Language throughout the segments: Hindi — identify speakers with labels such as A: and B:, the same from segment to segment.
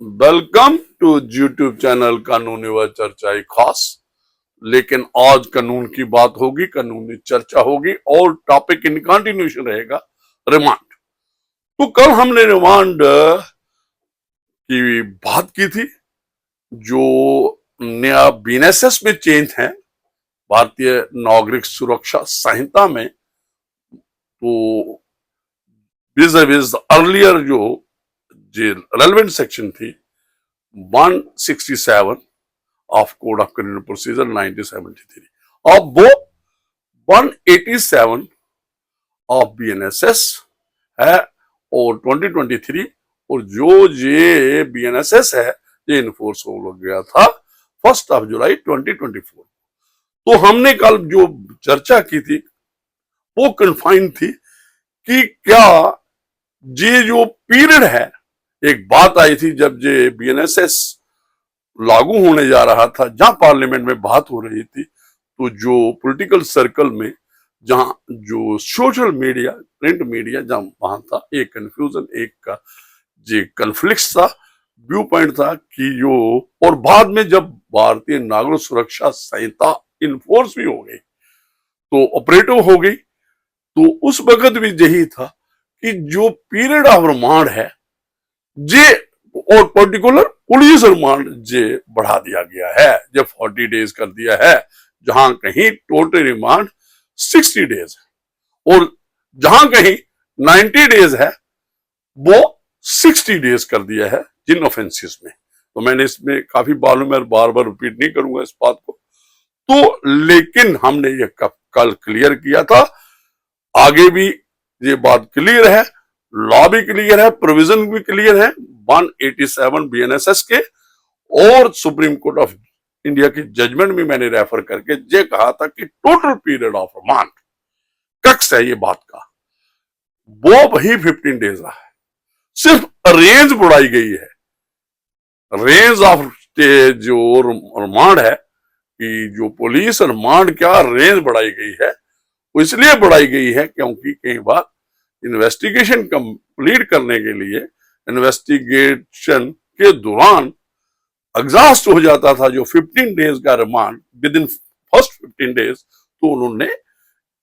A: वेलकम टू यूट्यूब चैनल कानूनी व चर्चाई खास। लेकिन आज कानून की बात होगी, कानूनी चर्चा होगी और टॉपिक इन कंटिन्यूशन रहेगा रिमांड। तो कल हमने रिमांड की बात की थी। जो नया बीएनएसएस में चेंज है, भारतीय नागरिक सुरक्षा संहिता में, तो विज अर्लियर जो रेलेवेंट सेक्शन थी 167 of code of criminal procedure 1973, अब वो 187 ऑफ बीएनएसएस है और 2023, और जो ये बीएनएसएस है ये इन्फोर्स हो गया था 1 जुलाई 2024। तो हमने कल जो चर्चा की थी वो कन्फाइन थी कि क्या ये जो पीरियड है, एक बात आई थी जब ये बीएनएसएस लागू होने जा रहा था, जहां पार्लियामेंट में बात हो रही थी, तो जो पॉलिटिकल सर्कल में, जहां जो सोशल मीडिया, प्रिंट मीडिया, जहां वहां था एक कंफ्यूजन, एक का जो कन्फ्लिक्ट था, व्यू पॉइंट था कि जो, और बाद में जब भारतीय नागरिक सुरक्षा संहिता इन्फोर्स भी हो गई, तो ऑपरेटिव हो गई, तो उस वक्त भी यही था कि जो पीरियड ऑफ रिमांड है जे, और पर्टिकुलर पुलिस रिमांड जे बढ़ा दिया गया है, जब 40 डेज कर दिया है, जहां कहीं टोटल रिमांड 60 डेज है और जहां कहीं 90 डेज है वो 60 डेज कर दिया है जिन ऑफेंसेस में। तो मैंने इसमें काफी बालों में बार बार रिपीट नहीं करूंगा इस बात को, तो लेकिन हमने ये कल क्लियर किया था, आगे भी ये बात क्लियर है, लॉ भी क्लियर है, प्रोविजन भी क्लियर है 187 बीएनएसएस के, और सुप्रीम कोर्ट ऑफ इंडिया की जजमेंट में मैंने रेफर करके ये कहा था कि total period of remand Cox's है ये बात का, वो वही 15 डेज रहा है, सिर्फ रेंज बढ़ाई गई है। रेंज ऑफ जो रिमांड है कि जो पुलिस रिमांड क्या रेंज बढ़ाई गई है, वो इसलिए बढ़ाई गई है क्योंकि कई बार इन्वेस्टिगेशन कंप्लीट करने के लिए इन्वेस्टिगेशन के दौरान एग्जॉस्ट हो जाता था जो 15 डेज का remand with in first 15 days, तो उन्होंने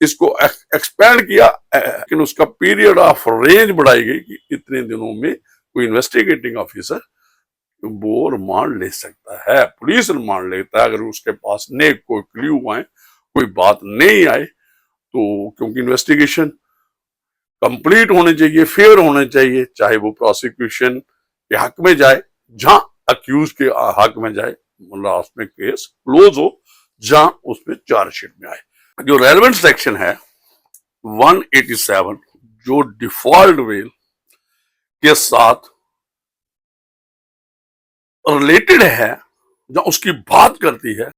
A: इसको एक्सपेंड किया, लेकिन उसका पीरियड ऑफ रेंज बढ़ाई गई कि इतने दिनों में कोई इन्वेस्टिगेटिंग ऑफिसर वो रिमांड ले सकता है, पुलिस रिमांड लेता है अगर उसके पास ने कोई क्लू आए, कोई बात नहीं आए, तो क्योंकि इन्वेस्टिगेशन कंप्लीट होने चाहिए, फेयर होने चाहिए, चाहे वो प्रोसिक्यूशन के हक में जाए, जहां अक्यूज के हक में जाए, लास्ट में केस क्लोज हो, जहां उसमें चार्जशीट में आए। जो रेलेवेंट सेक्शन है 187 जो डिफॉल्ट बेल के साथ रिलेटेड है, जहां उसकी बात करती है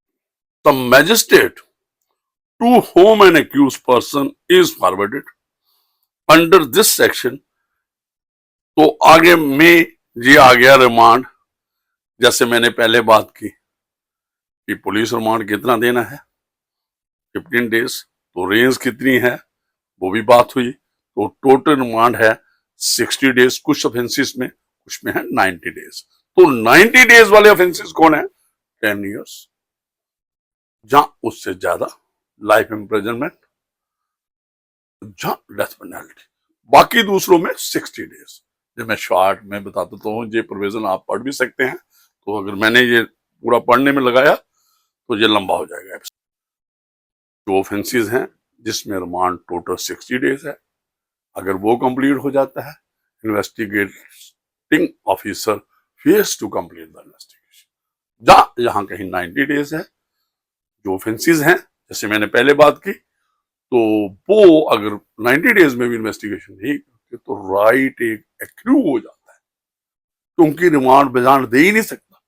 A: the magistrate to whom an accused person is forwarded under this section, तो आगे में ये आ गया रिमांड। जैसे मैंने पहले बात की कि पुलिस रिमांड कितना देना है 15 डेज, तो रेंज कितनी है वो भी बात हुई, तो टोटल रिमांड है 60 डेज कुछ ऑफेंसेस में, कुछ में है 90 डेज। तो 90 डेज वाले ऑफेंसेस कौन है 10 ईयर्स, जहां उससे ज्यादा लाइफ इम्प्रिजनमेंट, जहां डेथ पेनल्टी, बाकी दूसरों में 60 डेज। जब मैं शॉर्ट में बता देता हूँ, ये प्रोविजन आप पढ़ भी सकते हैं, तो अगर मैंने ये पूरा पढ़ने में लगाया तो ये लंबा हो जाएगा। जो ऑफेंसेस हैं जिसमें रिमांड टोटल 60 डेज है, अगर वो कंप्लीट हो जाता है, investigating officer fails to complete the investigation, जहां कहीं 90 डेज है। जो ऑफेंसेस हैं जैसे मैंने पहले बात की, तो वो अगर 90 डेज में भी इन्वेस्टिगेशन नहीं करते तो राइट एक एक्रू हो जाता है, क्योंकि रिमांड बिजान दे ही नहीं सकता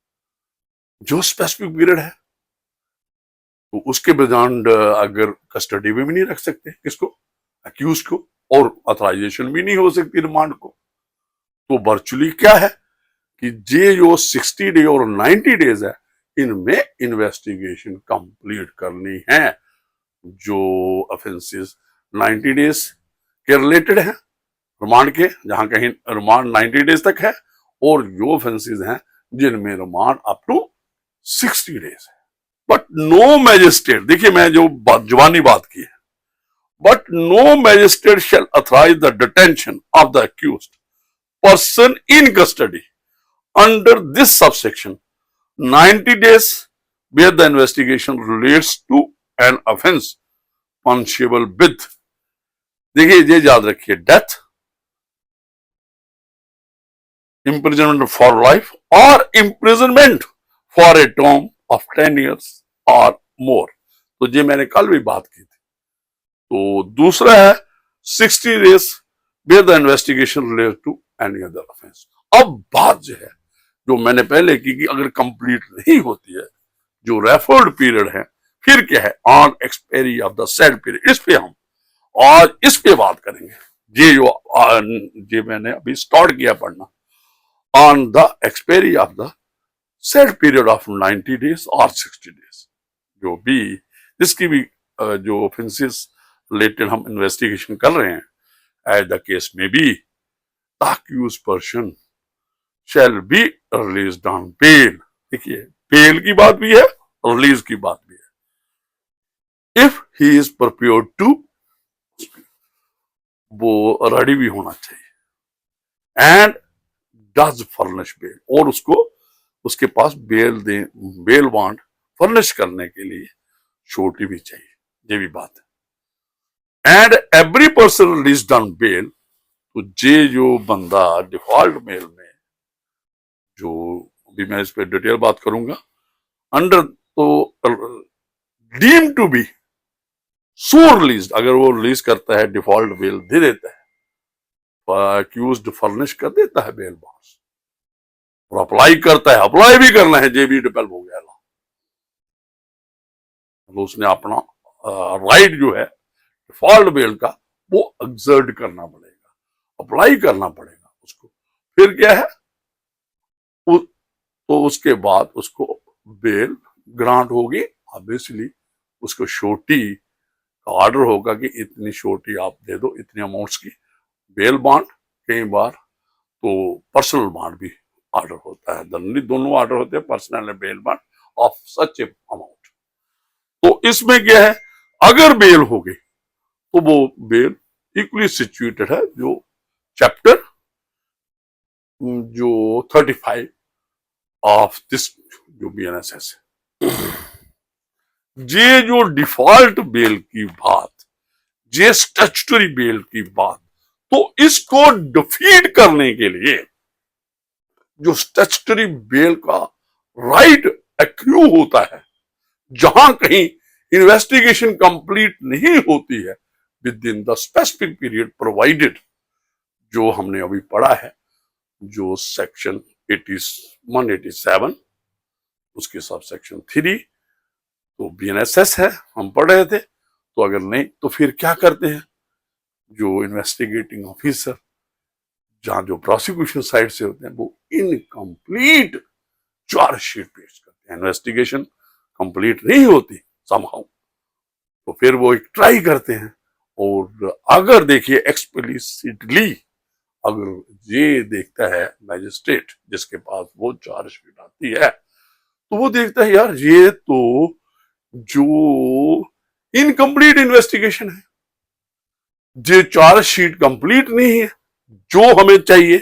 A: जो स्पेसिफिक पीरियड है, तो उसके बिजान अगर कस्टडी में भी नहीं रख सकते किसको, अक्यूज को, और ऑथराइजेशन भी नहीं हो सकती रिमांड को। तो वर्चुअली क्या है कि ये जो 60 डे और 90 डेज है, इनमें इन्वेस्टिगेशन कंप्लीट करनी है। जो ऑफेंसेस 90 डेज के रिलेटेड है रिमांड के, जहां कहीं रिमांड 90 डेज तक है, और जो ऑफेंसेस हैं जिनमें रिमांड अप टू 60 डेज है। बट नो मैजिस्ट्रेट, देखिए मैं जो जुबानी बात की है, but no magistrate shall authorise the detention of the accused person in custody under this subsection 90 days where the investigation relates to an offense punishable with, देखिए ये याद रखिए, डेथ, imprisonment for life और imprisonment for a term of 10 years or more। तो ये मैंने कल भी बात की थी। तो दूसरा है 60 days where the investigation relates to any other offense। अब बात जो है जो मैंने पहले की कि अगर कंप्लीट नहीं होती है जो रेफर्ड पीरियड है, फिर क्या है, on expiry of the said period, इस पे हम आज इस पे बात करेंगे। ये मैंने अभी स्टार्ट किया पढ़ना, on the expiry of the said period of 90 days और 60 days, जो भी इसकी भी जो ऑफेंसेस रिलेटेड हम इन्वेस्टिगेशन कर रहे हैं, as the case may be the accused person shall be released on bail. देखिए बेल की बात भी है, रिलीज की बात भी है। If he is prepared to, वो रेडी भी होना चाहिए, एंड डज फर्निश बेल, और उसको उसके पास बेल बॉन्ड फर्निश करने के लिए छोटी भी चाहिए, ये भी बात है। And every person released on bail, तो ये जो बंदा डिफॉल्ट मेल में, जो अभी मैं इस पे डिटेल बात करूंगा, अंडर तो deem to be so release, अगर वो रिलीज करता है डिफॉल्ट बेल दे देता है, अक्यूज्ड फर्निश कर देता है बेल बॉन्ड्स और अप्लाई करता है, अप्लाई भी करना है, जेबी डिपेल्व हो गया, तो उसने अपना राइट जो है डिफॉल्ट बेल का वो एक्सर्ट करना पड़ेगा, अप्लाई करना पड़ेगा उसको। फिर क्या है, तो उसके बाद उसको बेल ग्रांट होगी, ऑब्वियसली उसको छोटी का ऑर्डर होगा कि इतनी छोटी आप दे दो, इतने अमाउंट्स की बेल बॉन्ड। कई बार तो पर्सनल बॉन्ड भी ऑर्डर होता है, दोनों ऑर्डर होते हैं, personal and bail bond of such A amount. तो इसमें क्या है, अगर बेल हो गई तो वो बेल इक्वली सिचुएटेड है जो चैप्टर जो 35 ऑफ दिस जो BNSS है। ये जो डिफॉल्ट बेल की बात, ये स्टैट्यूटरी बेल की बात, तो इसको डिफीट करने के लिए जो स्टैट्यूटरी बेल का राइट एक्रू होता है, जहां कहीं इन्वेस्टिगेशन कंप्लीट नहीं होती है with in the specific period provided, जो हमने अभी पढ़ा है, जो सेक्शन 187 उसके सब सेक्शन 3, तो BNSS है, हम पढ़ रहे थे। तो अगर नहीं तो फिर क्या करते हैं, जो इन्वेस्टिगेटिंग ऑफिसर, जहां जो प्रोसिक्यूशन साइड से होते हैं, वो इनकम्प्लीट चार्जशीट पेश करते हैं, इन्वेस्टिगेशन कंप्लीट नहीं होती समहाउ, तो फिर वो एक ट्राई करते हैं। और अगर देखिए एक्सप्लिसिटली अगर ये देखता है मैजिस्ट्रेट जिसके पास वो चार्जशीट आती है, तो वो देखता है यार ये तो जो इनकम्प्लीट इन्वेस्टिगेशन है, ये चार्जशीट कंप्लीट नहीं है, जो हमें चाहिए,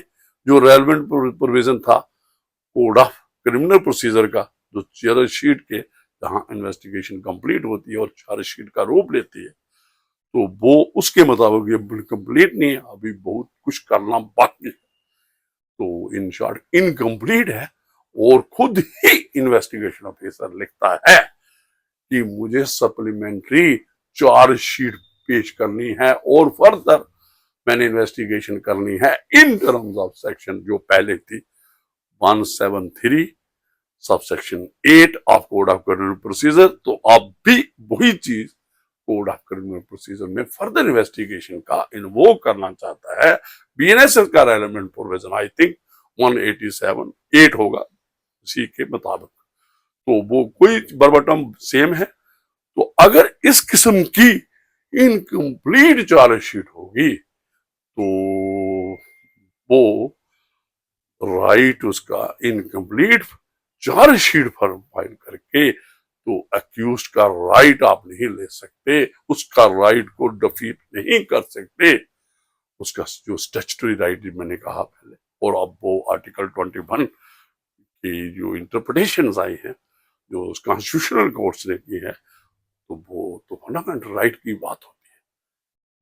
A: जो रेलेवेंट प्रोविजन था कोड ऑफ क्रिमिनल प्रोसीजर का, जो चार्जशीट के जहां इन्वेस्टिगेशन कंप्लीट होती है और चार्जशीट का रूप लेती है, तो वो उसके मुताबिक ये कंप्लीट नहीं है, अभी बहुत कुछ करना बाकी है। तो इन शॉर्ट इनकम्प्लीट है, और खुद ही इन्वेस्टिगेशन ऑफिसर लिखता है कि मुझे सप्लीमेंट्री चार्जशीट पेश करनी है और फर्दर मैंने इन्वेस्टिगेशन करनी है इन टर्म्स ऑफ सेक्शन जो पहले थी 173 subsection 8 of code of criminal procedure. तो अब भी वही चीज कोड ऑफ क्रिमिनल प्रोसीजर में फर्दर इन्वेस्टिगेशन का इन्वोक करना चाहता है। BNSS का रेलेवेंट प्रोविजन आई थिंक 187(8) होगा उसी के मुताबिक, तो वो कोई बरबटम सेम है। तो अगर इस किस्म की इनकम्प्लीट चार्जशीट होगी तो वो राइट उसका इनकम्प्लीट चार्जशीट फॉर्म फाइल करके, तो अक्यूज का राइट आप नहीं ले सकते, उसका राइट को डिफीट नहीं कर सकते, उसका जो स्टैट्यूटरी राइट मैंने कहा पहले। और अब वो आर्टिकल 21 की जो इंटरप्रिटेशन आई है, जो कॉन्स्टिट्यूशनल कोर्ट्स ने की है, तो वो तो फंडामेंटल राइट की बात होती है।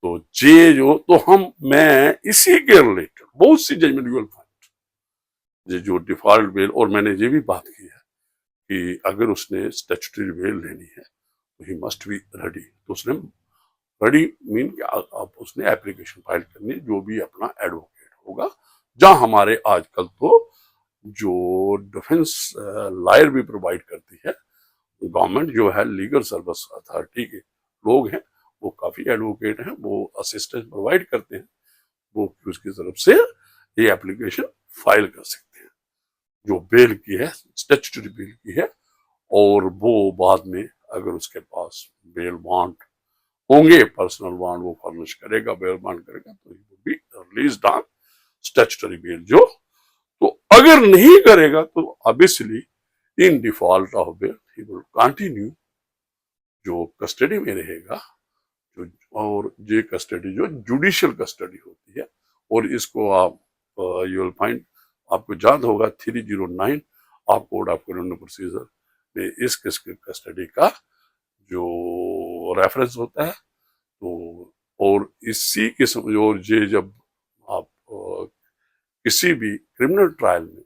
A: तो ये जो मैं इसी के रिलेटेड बहुत सी जजमेंट यू विल फाइंड, ये जो डिफॉल्ट बेल, और मैंने ये भी बात की है कि अगर उसने स्टैट्यूटरी बेल लेनी है तो ही मस्ट बी रेडी। तो उसने रेडी मीन कि आप उसने एप्लीकेशन फाइल करनी, जो भी अपना एडवोकेट होगा, जहां हमारे आजकल तो जो डिफेंस लॉयर भी प्रोवाइड करती है गवर्नमेंट, जो है लीगल सर्विस अथॉरिटी के लोग हैं, वो काफी एडवोकेट हैं, वो असिस्टेंस प्रोवाइड करते हैं, वो उसकी तरफ से ये एप्लीकेशन फाइल कर सकते हैं जो बेल की है, स्टैट्यूटरी बेल की है। और वो बाद में अगर उसके पास बेल बॉन्ड होंगे, पर्सनल बॉन्ड वो फर्निश करेगा, बेल बॉन्ड करेगा, तो वो भी रिलीज ऑन स्टैट्यूटरी बेल। जो तो अगर नहीं करेगा तो obviously in default of bail he will continue जो कस्टडी में रहेगा, जो और ये कस्टडी जो जुडिशियल कस्टडी होती है। और इसको आप यू विल फाइंड, आपको याद होगा 309 of code of criminal procedure में इस कस्टडी का जो रेफरेंस होता है। तो और इसी किस्म, और ये जब आप किसी भी क्रिमिनल ट्रायल में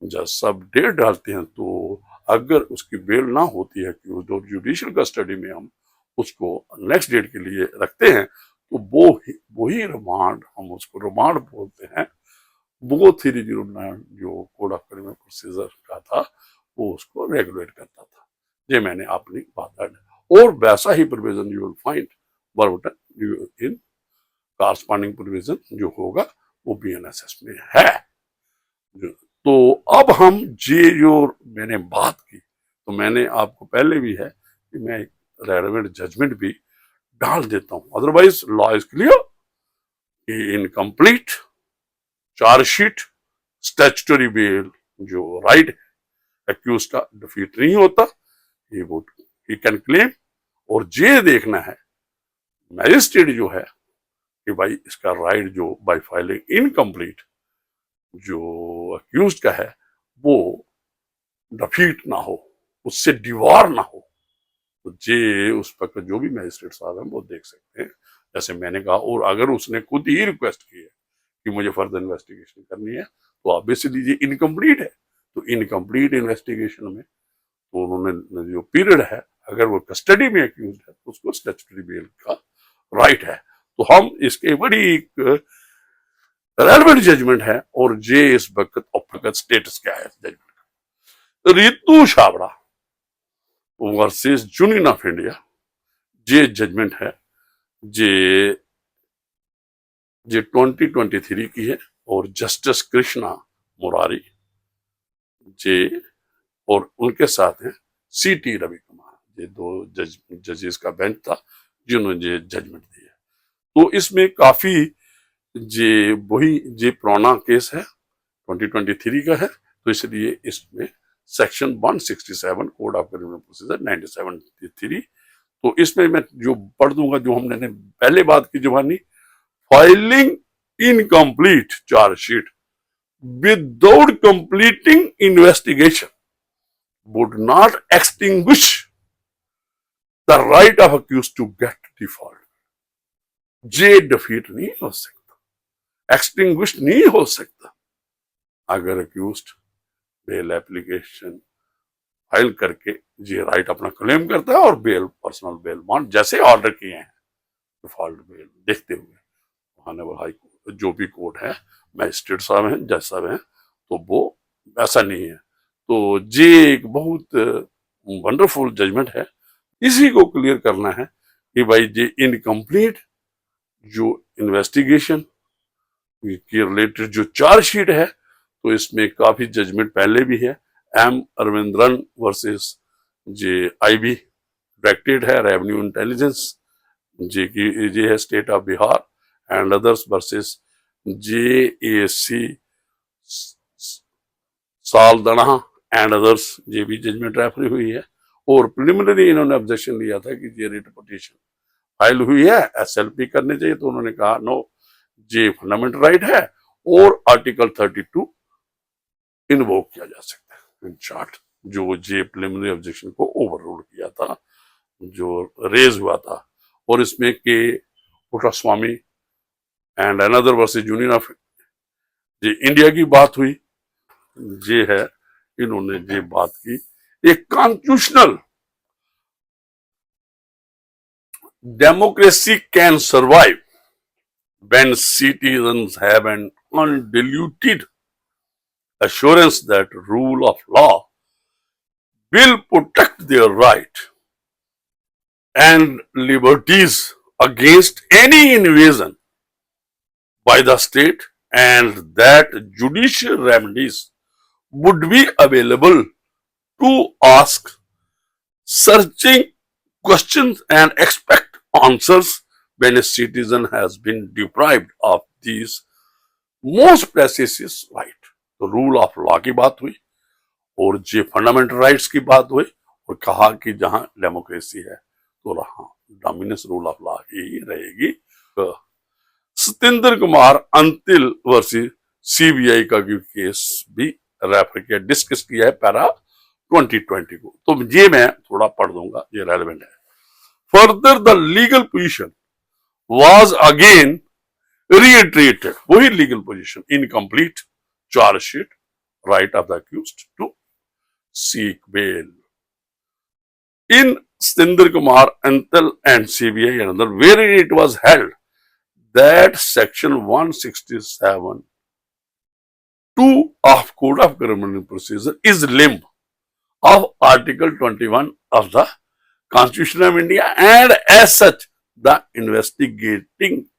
A: जब सब डेट डालते हैं, तो अगर उसकी बेल ना होती है कि जो जुडिशियल कस्टडी में हम उसको नेक्स्ट डेट के लिए रखते हैं, तो वो ही रिमांड, हम उसको रिमांड बोलते हैं, वो 309 जो कोड ऑफ क्रिमिनल प्रोसीजर का था वो उसको रेगुलेट करता था। ये मैंने अपनी बात डाली। और वैसा ही provision you will find verbatim in corresponding provision जो होगा वो बीएनएसएस में है। तो अब हम ये जो मैंने बात की, तो मैंने आपको पहले भी है कि मैं एक रेलेवेंट जजमेंट भी डाल देता हूं, अदरवाइज लॉ इज क्लियर कि इनकम्प्लीट चार्जशीट स्टैट्यूटरी बेल जो राइट एक्यूज का डिफीट नहीं होता, ये वो ही कैन क्लेम। और ये देखना है मैजिस्ट्रेट जो है कि भाई इसका राइट जो बाय फाइलिंग इनकम्प्लीट जो अक्यूज का है वो डिफीट ना हो, उससे डिवार ना हो। तो ये उस पर जो भी मैजिस्ट्रेट साहब हैं वो देख सकते हैं, जैसे मैंने कहा। और अगर उसने खुद ही रिक्वेस्ट की है कि मुझे फर्दर इन्वेस्टिगेशन करनी है, तो ऑब्वियसली ये इनकम्प्लीट है। तो इनकम्प्लीट इन्वेस्टिगेशन में तो उन्होंने जो पीरियड है, अगर वो कस्टडी में एक्यूज है तो उसको स्टैट्यूटरी बेल का राइट है। तो हम इसके बड़ी रेलेवेंट जजमेंट है। और ये इस वक्त स्टेटस क्या है जजमेंट का, Ritu Chhabra versus Union of India, ये जजमेंट है जे 2023 की है। और जस्टिस कृष्णा मुरारी जे और उनके साथ हैं सीटी रवि कुमार, ये दो जजेस का बेंच था जिन्होंने ये जजमेंट दी है। तो इसमें काफी जे पुराना केस है, 2023 का है, तो इसलिए इसमें section 167 code of criminal procedure 1973, तो इसमें मैं जो पढ़ दूंगा, जो हमने पहले बात की जवानी, filing incomplete chargesheet without completing investigation would not extinguish the right of accused to get default। ये डिफीट नहीं हो सकता, एक्सटिंग्विश नहीं हो सकता अगर अक्यूज्ड बेल एप्लीकेशन फाइल करके ये राइट अपना क्लेम करता है और बेल, पर्सनल बेल बॉन्ड जैसे ऑर्डर किए हैं डिफॉल्ट बेल देखते हुए, ऑनरेबल हाई कोर्ट जो भी कोर्ट है, मैजिस्ट्रेट साहब हैं, जज साहब हैं, तो वो ऐसा नहीं है। तो ये एक बहुत वंडरफुल जजमेंट है। इसी को क्लियर करना है कि भाई ये इनकम्प्लीट जो इन्वेस्टिगेशन के रिलेटेड जो चार्जशीट है, तो इसमें काफी जजमेंट पहले भी है। M Arvindran versus J IB directed है रेवेन्यू इंटेलिजेंस, जे है state of Bihar and others versus JAC Saldanha and others ये भी जजमेंट रेफर हुई है। और प्रिलिमिनरी इन्होंने ऑब्जेक्शन लिया था कि ये रिट पिटीशन फाइल हुई है, एसएलपी करने चाहिए, तो उन्होंने कहा नो, ये फंडामेंटल राइट है और आर्टिकल 32 इन्वोक किया जा सकता है। इन शॉर्ट जो जे प्रिलिमिनरी ऑब्जेक्शन को ओवररूल किया था, जो रेज हुआ था, और इसमें के Puttaswamy and another versus Union of India की बात हुई। ये है, इन्होंने ये बात की, एक constitutional democracy can survive when citizens have an undiluted assurance that rule of law will protect their right and liberties against any invasion by the state, and that judicial remedies would be available to ask searching questions and expect answers when a citizen has been deprived of these most precious right। तो रूल ऑफ लॉ की बात हुई और ये फंडामेंटल राइट्स की बात हुई, और कहा कि जहां डेमोक्रेसी है तो रहा डोमिनेंस रूल ऑफ लॉ ही रहेगी। सत्येंद्र कुमार अंतिल वर्सेस सीबीआई का केस भी रेफर किया, डिस्कस किया है पैरा 2020 को, तो ये मैं थोड़ा पढ़ दूंगा, ये रेलेवेंट है। Further the legal position was again reiterated, वही legal position, incomplete chargesheet, right of the accused to seek bail in Satinder Kumar Antal and CBI and other, wherein it was held that section 167 2 of Code of Criminal Procedure is limb of Article 21 of the Constitution of India, and as such the investigating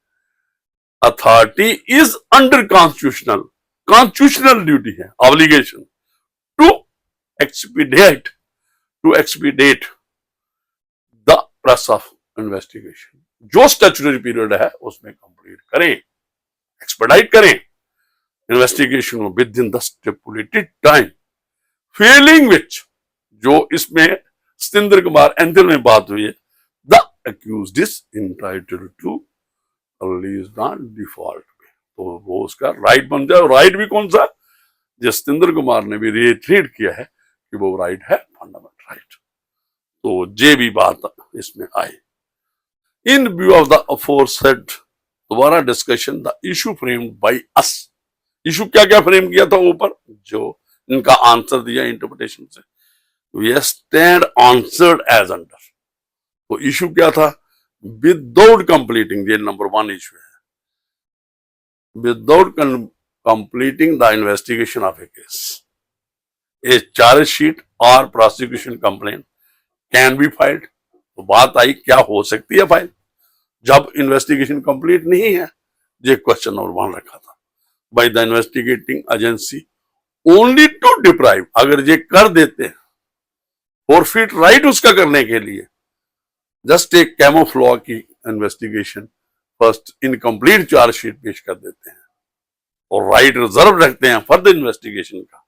A: authority is under constitutional duty है, obligation to expedite the process of investigation। जो स्टैट्यूटरी पीरियड है उसमें कंप्लीट करें, एक्सपेडाइट करें investigation with in the stipulated time, Fehling विच, जो इसमें सतिंदर कुमार एंथल में बात हुई है, the accused is entitled to release on default में, तो वो उसका राइट बन जाए। राइट भी कौन सा, जिस सतिंदर कुमार ने भी रिट्रीट किया है कि वो राइट है फंडामेंटल राइट, तो ये भी बात इसमें आई। In view of the aforesaid, दोबारा discussion, the issue framed by us, issue क्या क्या फ्रेम किया था ऊपर, जो इनका आंसर दिया इंटरप्रिटेशन से, we stand answered as under, तो इशू क्या था, विदाउट कंप्लीटिंग, ये नंबर 1 इशू है, without completing the investigation of a case, a chargesheet और prosecution complaint can be filed. तो बात आई क्या हो सकती है फाइल जब इन्वेस्टिगेशन कंप्लीट नहीं है, ये क्वेश्चन नंबर 1 रखा था, by the investigating agency only to deprive, अगर ये कर देते हैं फॉरफिट राइट उसका करने के लिए, जस्ट एक कैमोफ्लॉ की इन्वेस्टिगेशन फर्स्ट इनकम्प्लीट चार्जशीट पेश कर देते हैं और राइट रिजर्व रखते हैं फर्दर इन्वेस्टिगेशन का,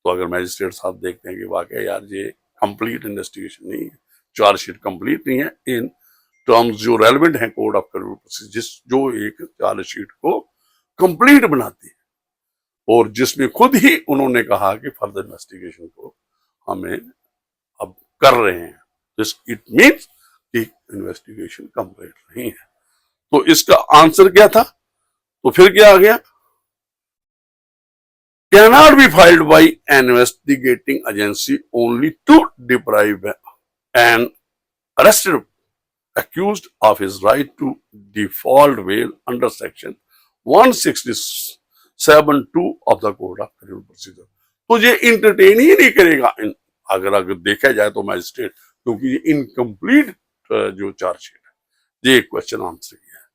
A: तो अगर मैजिस्ट्रेट साहब देखते हैं कि वाकई यार ये कंप्लीट इन्वेस्टिगेशन नहीं है, चार्जशीट कंप्लीट नहीं है इन टर्म्स जो रेलेवेंट है कोड ऑफ क्रिमिनल प्रोसीजर, जो एक चार्जशीट को कंप्लीट बनाती है और जिसमें खुद ही उन्होंने कहा कि फर्दर इन्वेस्टिगेशन को हमें अब कर रहे हैं, इट मीन्स कि इन्वेस्टिगेशन कंप्लीट नहीं है। तो इसका आंसर क्या था, तो फिर क्या आ गया, cannot be filed by an investigating agency only to deprive an arrested accused of his right to default bail under section 167(2) of the Code of Criminal Procedure। तो ये इंटरटेन ही नहीं करेगा अगर देखा जाए तो मैजिस्ट्रेट, क्योंकि ये इनकम्प्लीट जो चार्जशीट है, ये क्वेश्चन आंसर किया है,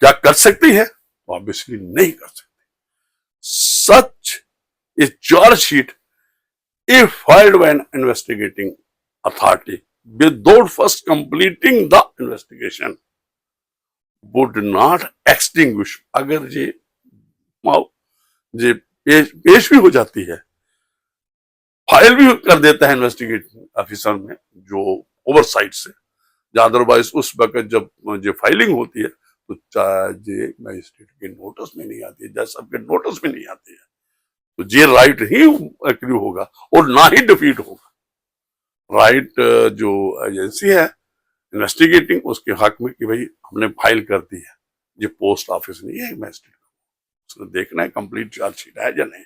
A: क्या कर सकती है, तो ऑब्वियसली नहीं कर सकती। Such a charge sheet, if filed by an investigating authority without first completing the investigation, would not extinguish, अगर ये पेश भी हो जाती है फाइल भी कर देता है इन्वेस्टिगेटिंग ऑफिसर में जो ओवरसाइट से, अदरवाइज उस वक्त जब जो फाइलिंग होती है तो जे मजिस्ट्रेट के नोटिस में नहीं आती है, जज साहब के नोटिस में नहीं आती है, तो ये राइट ही एक्टिव होगा और ना ही डिफीट होगा। राइट जो एजेंसी है इन्वेस्टिगेटिंग उसके हक में कि भाई हमने फाइल कर दी है, ये पोस्ट ऑफिस नहीं है मजिस्ट्रेट, उसने देखना है कंप्लीट चार्जशीट है या नहीं।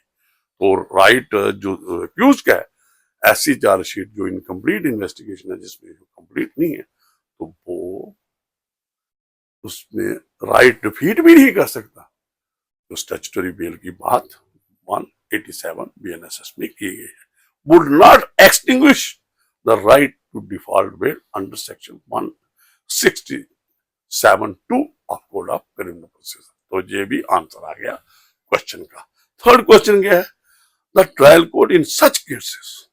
A: तो राइट जो एक्यूज का है, ऐसी चार्जशीट जो इनकम्प्लीट इन्वेस्टिगेशन है जिसमें जो कंप्लीट नहीं है तो वो उसमें राइट डिफीट भी नहीं कर सकता। तो स्टैट्यूटरी बेल की बात 187 बीएनएसएस में की गई है, would not extinguish the right to default bail under section 167(2) of code of criminal procedure. तो ये भी आंसर आ गया क्वेश्चन का। थर्ड क्वेश्चन क्या है, the trial court in such cases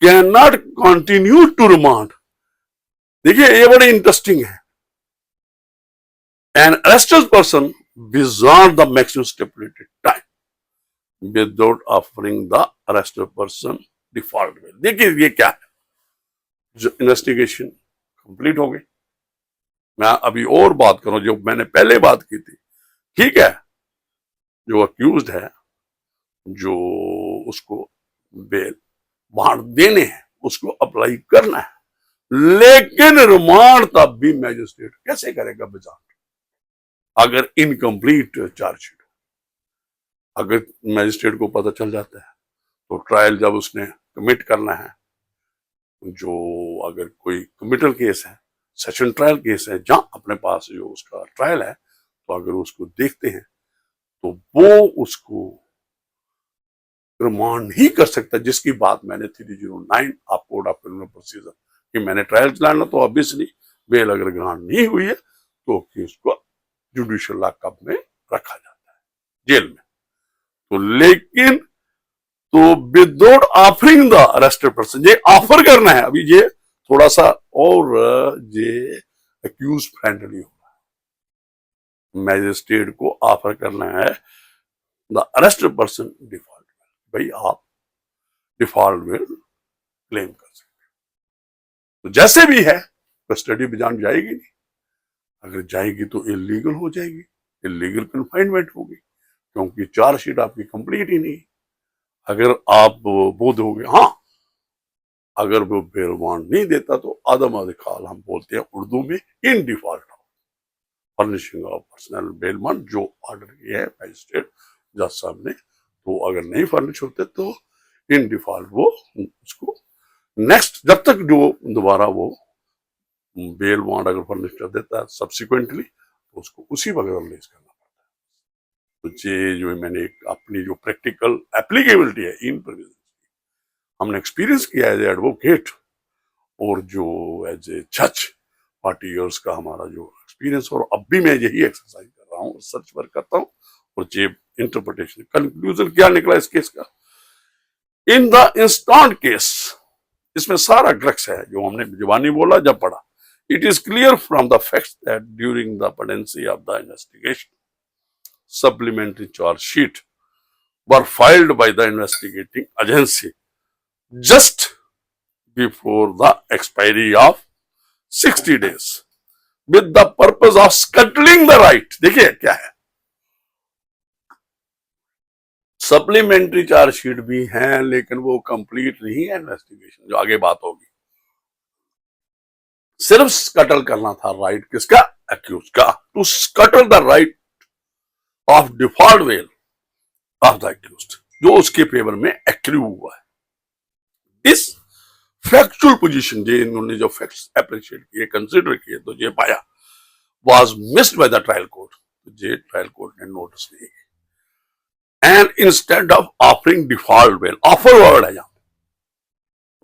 A: can not continue to remand. देखिए ये बड़ी इंटरेस्टिंग है। An arrested person beyond the maximum stipulated time without offering the arrested person default bail. देखिए ये क्या है, जो इन्वेस्टिगेशन कंप्लीट हो गई, मैं अभी और बात करूं जो मैंने पहले बात की थी, ठीक है, जो अक्यूज्ड है जो उसको बेल बांट देने हैं उसको अप्लाई करना है, लेकिन रिमांड तब भी मैजिस्ट्रेट कैसे करेगा विदाउट, अगर इनकम्प्लीट चार्जशीट। अगर मैजिस्ट्रेट को पता चल जाता है तो ट्रायल जब उसने कमिट करना है, जो अगर कोई कमिटल केस है, सेशन ट्रायल केस है, जहां अपने पास जो उसका ट्रायल है, तो अगर उसको देखते हैं तो वो उसको रिमांड ही कर सकता है, जिसकी बात मैंने 309 of code of criminal procedure कि मैंने ट्रायल चलाना, तो ऑब्वियसली बेल अगर ग्रांट नहीं हुई है तो केस को जुडिशियल लॉकअप में रखा जाता है, जेल में। तो लेकिन तो without offering the arrested person, ये ऑफर करना है, अभी ये थोड़ा सा और ये अक्यूज फ्रेंडली होगा, मैजिस्ट्रेट को ऑफर करना है द अरेस्टेड पर्सन डिफॉल्ट, भाई आप डिफॉल्ट में क्लेम कर सकते हैं। तो जैसे भी है कस्टडी में जान जाएगी नहीं, अगर जाएगी तो इलीगल हो जाएगी, इलीगल कन्फाइनमेंट होगी, क्योंकि चार्जशीट आपकी कंप्लीट ही नहीं। अगर आप बोध हो गए, हाँ अगर वो बेल बॉन्ड नहीं देता तो आदम खाल हम बोलते हैं उर्दू में, in default furnishing of personal bail bond जो ऑर्डर किया है मैजिस्ट्रेट जज साहब ने, तो अगर नहीं फर्निश होते तो इन डिफॉल्ट वो उसको नेक्स्ट जब तक जो दोबारा वो बेल बॉन्ड अगर फर्निश कर देता है सब्सिक्वेंटली, तो उसको उसी वक्त रिलीज करना पड़ता है। तो ये जो मैंने अपनी जो प्रैक्टिकल एप्लीकेबिलिटी है इन प्रोविजन हमने एक्सपीरियंस किया एज एडवोकेट, और जो एज ए जज 40 इयर्स का हमारा जो एक्सपीरियंस, और अब भी मैं यही एक्सरसाइज कर रहा हूँ, रिसर्च वर्क करता हूँ, और ये इंटरप्रिटेशन कंक्लूजन क्या निकला इस केस का, इन द इंस्टेंट केस, इसमें सारा क्रक्स है जो हमने जुबानी बोला जब पढ़ा। It is clear from the facts that during the pendency of the investigation supplementary charge sheet were filed by the investigating agency just before the expiry of 60 days with the purpose of scuttling the right। देखिए क्या है, सप्लीमेंट्री चार्जशीट भी है लेकिन वो कंप्लीट नहीं है इन्वेस्टिगेशन, जो आगे बात होगी, सिर्फ स्कटल करना था राइट किसका, एक्यूज का, to scuttle the right of default bail of the accused जो उसके फेवर में एक्रू हुआ है। इस फैक्चुअल पोजीशन जो इन्होंने जो फैक्ट्स अप्रिशिएट किए, कंसीडर किए, तो ये पाया was missed by the trial court, तो ये ट्रायल कोर्ट ने नोटिस नहीं किया। And instead of offering default bail, offer word है यहां,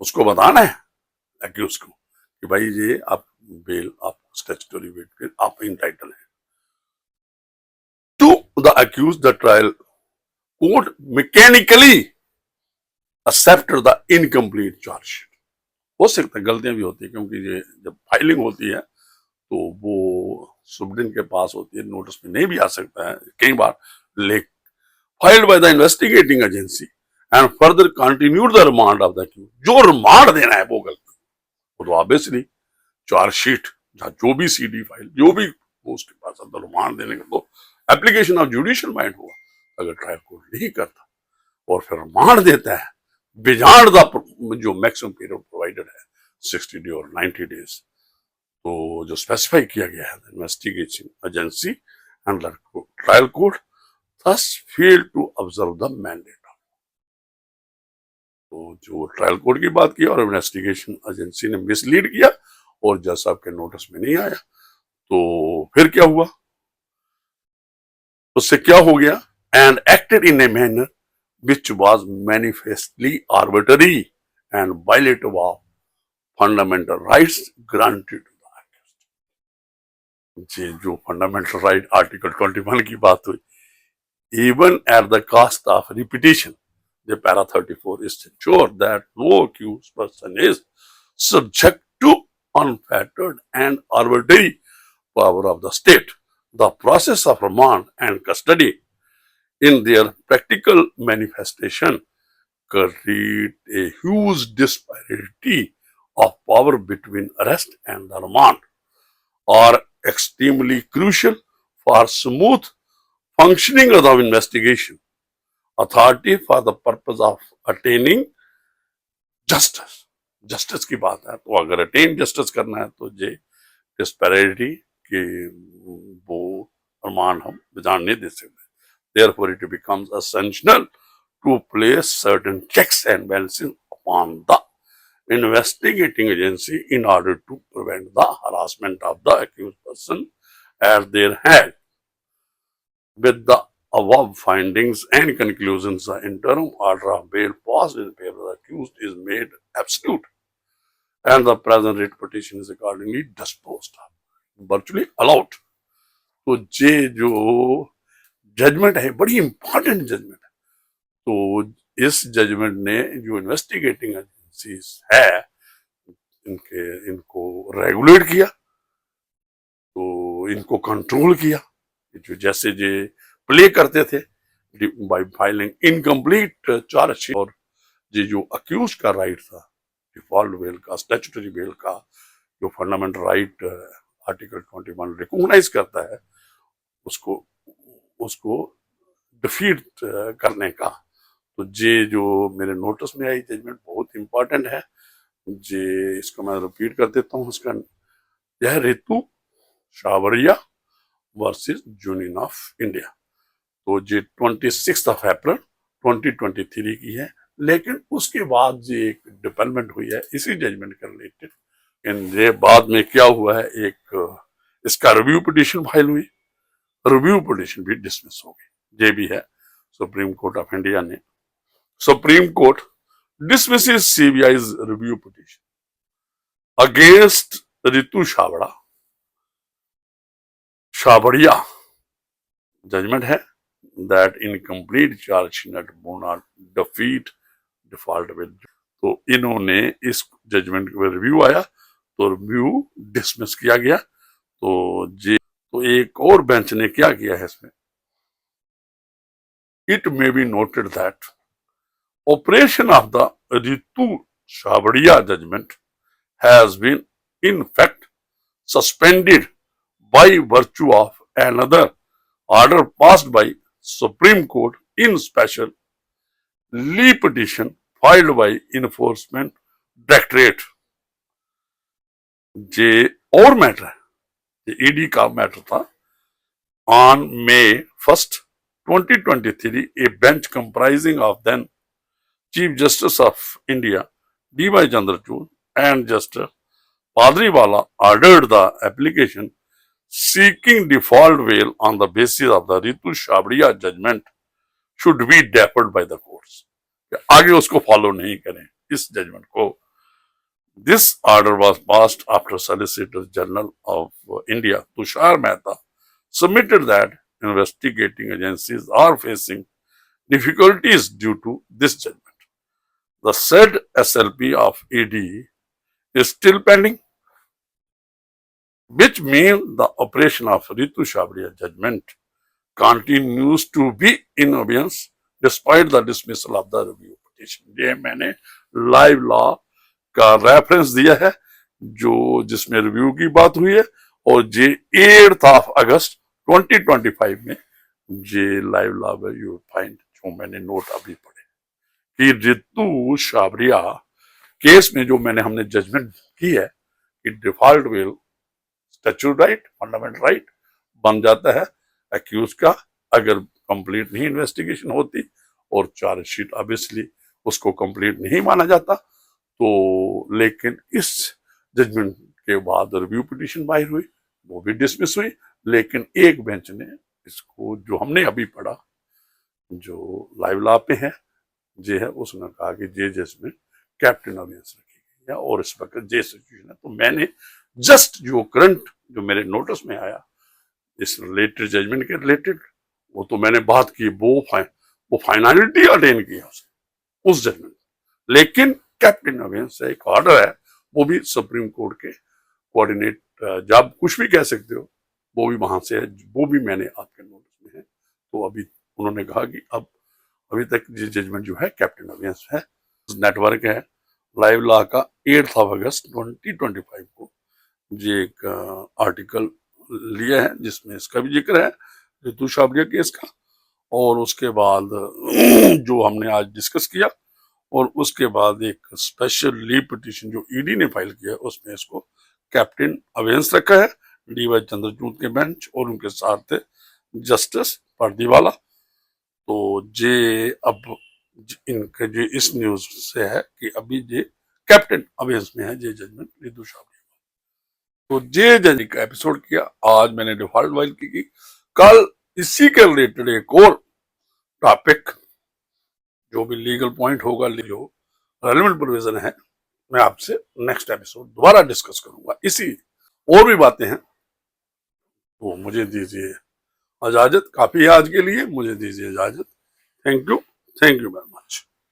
A: उसको बताना है एक्यूज को कि भाई ये आप बेल, आप स्टैट्यूटरी बेल के आप इंटाइटल है। To the accused the trial court mechanically accepted the incomplete chargesheet. हो सकता है गलतियां भी होती है, क्योंकि ये जब फाइलिंग होती है तो वो सुप्रीम के पास होती है, नोटिस में नहीं भी आ सकता है कई बार, लेकिन filed by the investigating agency and further continued the remand of the accused. जो रिमांड देना है वो गलती, वो तो ऑब्वियसली चार्जशीट जो भी सीडी फाइल जो भी उसके पास अंदर रिमांड देने का तो एप्लीकेशन ऑफ जुडिशियल माइंड हुआ। अगर ट्रायल कोर्ट नहीं करता और फिर रिमांड देता है बियॉन्ड द जो मैक्सिमम पीरियड प्रोवाइडेड है 60 डे और 90 डेज, तो जो स्पेसिफाई किया गया है investigation agency and trial court thus failed to observe the mandate। तो जो ट्रायल कोर्ट की बात की और इन्वेस्टिगेशन एजेंसी ने मिसलीड किया और जज साहब के नोटिस में नहीं आया, तो फिर क्या हुआ, उससे क्या हो गया, and acted in a manner which was manifestly arbitrary and violative of fundamental rights granted to the accused. ये जो फंडामेंटल राइट आर्टिकल 21 की बात हुई, even at the cost of repetition, the para 34 is to ensure that no accused person is subject to unfettered and arbitrary power of the state. The process of remand and custody in their practical manifestation create a huge disparity of power between arrest and the remand, are extremely crucial for smooth functioning of the investigation authority for the purpose of attaining justice। Justice की बात है तो अगर अटेन जस्टिस करना है तो ये डिस्पैरिटी की वो प्रमाण हम विधान नहीं दे सकते। therefore it becomes essential to place certain checks and balances upon the investigating agency in order to prevent the harassment of the accused person at their hand। With the above findings and conclusions, the interim order of bail passed in favor of the accused is made absolute, and the present writ petition is accordingly disposed of, virtually allowed। तो ये जो जजमेंट है बड़ी इंपॉर्टेंट जजमेंट है। तो इस जजमेंट ने जो इन्वेस्टिगेटिंग एजेंसीज है इनको रेगुलेट किया, तो इनको कंट्रोल किया। जो जैसे जे प्ले करते थे बाय फाइलिंग इनकम्प्लीट चार्जशीट, और ये जो अक्यूज का राइट था डिफॉल्ट बेल का, स्टैट्यूटरी बेल का, जो फंडामेंटल राइट आर्टिकल 21 रिकॉग्नाइज करता है उसको डिफीट करने का। तो ये जो मेरे नोटिस में आई जजमेंट बहुत इंपॉर्टेंट है। ये इसको मैं रिपीट कर देता हूँ। इसका यह Ritu Shawaria versus Union of India, तो ये 26 अप्रैल 2023 की है। लेकिन उसके बाद ये एक डेवलपमेंट हुई है इसी जजमेंट के रिलेटेड। ये बाद में क्या हुआ है, एक इसका रिव्यू पिटीशन फाइल हुई, रिव्यू पिटीशन भी डिसमिस हो गई। ये भी है सुप्रीम कोर्ट ऑफ इंडिया ने, Supreme Court dismisses CBI's review petition against Ritu Shawaria. Judgment है that incomplete charge sheet will not defeat default bill। तो इन्होंने इस जजमेंट पे रिव्यू आया तो रिव्यू डिसमिस किया गया। तो एक और बेंच ने क्या किया है इसमें, it may be noted that operation of the Ritu Shabadiya judgment has been in fact suspended by virtue of another order passed by Supreme Court in special leave petition filed by Enforcement Directorate। ये और मैटर है, ये ईडी का मैटर था। On May 1st, 2023, a bench comprising of then Chief Justice of India D.Y. Chandrachud and Justice Padriwala ordered the application seeking default bail on the basis of the Ritu Shabadiya judgment should be deferred by the courts। आगे उसको फॉलो नहीं करें इस जजमेंट को। This order was passed after Solicitor General of India Tushar Mehta submitted that investigating agencies are facing difficulties due to this judgment। The said SLP of ED is still pending, which means the operation of Ritu Shabadiya judgment continues to be in abeyance despite the dismissal of the review। Petition, ये मैंने लाइव लॉ का रेफरेंस दिया है जो जिसमें रिव्यू की बात हुई है, और जे 8 अगस्त 2025 में जे लाइव लॉ में यू फाइंड जो मैंने नोट अभी पढ़े कि रितु शाबरिया केस में जो हमने जजमेंट की है कि default will statute right, fundamental right बन जाता है एक्यूज का अगर कंप्लीट नहीं इन्वेस्टिगेशन होती, और चार्जशीट ऑब्वियसली उसको कंप्लीट नहीं माना जाता। तो लेकिन इस जजमेंट के बाद रिव्यू पिटीशन दायर हुई, वो भी डिसमिस हुई, लेकिन एक बेंच ने इसको जो हमने अभी पढ़ा जो लाइव लॉ पे है जे है, उसने कहा कि जे जजमेंट कैप्टन अवेंस रखी गई है और इस वक्त जे सिचुएशन है। तो मैंने जस्ट जो करंट जो मेरे नोटिस में आया इस रिलेटेड जजमेंट के रिलेटेड, वो तो मैंने बात की, वो फाइनलिटी अटेन किया उस जजमेंट, लेकिन कैप्टन अवेंस से एक ऑर्डर है, वो भी सुप्रीम कोर्ट के कोऑर्डिनेट, जब कुछ भी कह सकते हो, वो भी वहां से है, वो भी मैंने आपके नोटिस में है। तो अभी उन्होंने कहा कि अब अभी तक ये जजमेंट जो है कैप्टन अवेंस है। नेटवर्क है लाइव लॉ का 8 अगस्त 2025 को ये एक आर्टिकल लिया है जिसमें इसका भी जिक्र है रितु शाबरिया केस का, और उसके बाद जो हमने आज डिस्कस किया, और उसके बाद एक स्पेशल लीव पिटीशन जो ईडी ने फाइल किया उसमें इसको कैप्टन अवेंस रखा है, डीवाई चंद्रचूड़ के बेंच, और उनके साथ थे जस्टिस पारदीवाला। तो जे अब इनके जो इस न्यूज से है कि अभी जे कैप्टन अवेंस में है जे जजमेंट रितु शाबरिया। तो जे जज का एपिसोड किया, आज मैंने डिफॉल्ट फाइल की, कल इसी के रिलेटेड एक और टॉपिक जो भी लीगल पॉइंट होगा, जो रेलेवेंट प्रोविजन है, मैं आपसे नेक्स्ट एपिसोड दोबारा डिस्कस करूंगा। इसी और भी बातें हैं, तो मुझे दीजिए इजाजत, काफी है आज के लिए, मुझे दीजिए इजाजत। Thank you ma'am.